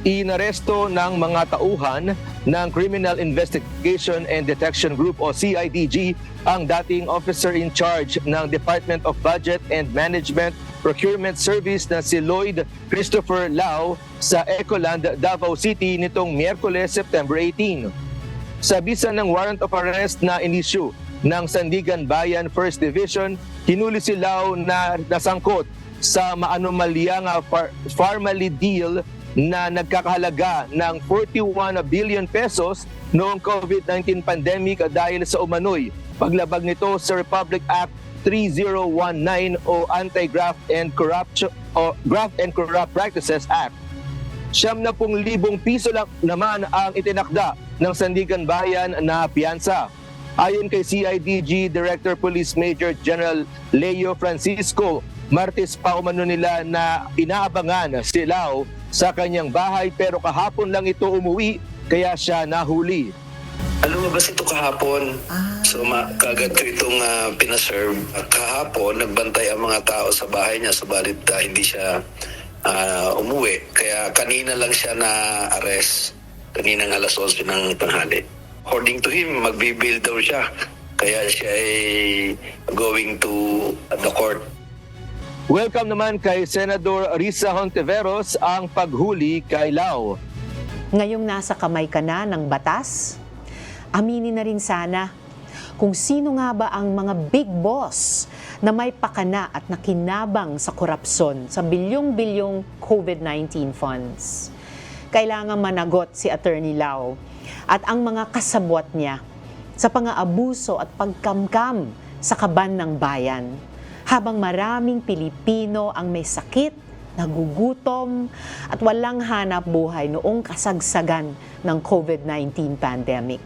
Inaresto ng mga tauhan ng Criminal Investigation and Detection Group o CIDG ang dating officer in charge ng Department of Budget and Management Procurement Service na si Lloyd Christopher Lau sa Ecoland, Davao City nitong Miyerkules, September 18. Sa bisa ng warrant of arrest na inisyu ng Sandigan Bayan 1st Division, hinuli si Lau na nasangkot sa maanomalyang pharmaly deal na nagkakahalaga ng 41 billion pesos noong COVID-19 pandemic dahil sa umano'y paglabag nito sa Republic Act 3019 o Anti-Graft and Corrupt Practices Act. 70,000 piso lang naman ang itinakda ng Sandigan Bayan na piyansa. Ayon kay CIDG Director Police Major General Leo Francisco, Martes pa umano nila na inaabangan si Lau sa kanyang bahay pero kahapon lang ito umuwi kaya siya nahuli. Lumabas ito kahapon. So kagad ko itong pinaserve. Kahapon nagbantay ang mga tao sa bahay niya subalit hindi siya umuwi. Kaya kanina lang siya na-arrest. Kaninang alas 11 ng tanghali. According to him, magbibil daw siya. Kaya siya ay going to the court. Welcome naman kay Senador Risa Hontiveros ang paghuli kay Lau. Ngayong nasa kamay ka na ng batas, aminin na rin sana kung sino nga ba ang mga big boss na may pakana at nakinabang sa korupsyon sa bilyong-bilyong COVID-19 funds. Kailangan managot si Attorney Lau at ang mga kasabwat niya sa pang-aabuso at pagkamkam sa kaban ng bayan. Habang maraming Pilipino ang may sakit, nagugutom at walang hanap buhay noong kasagsagan ng COVID-19 pandemic.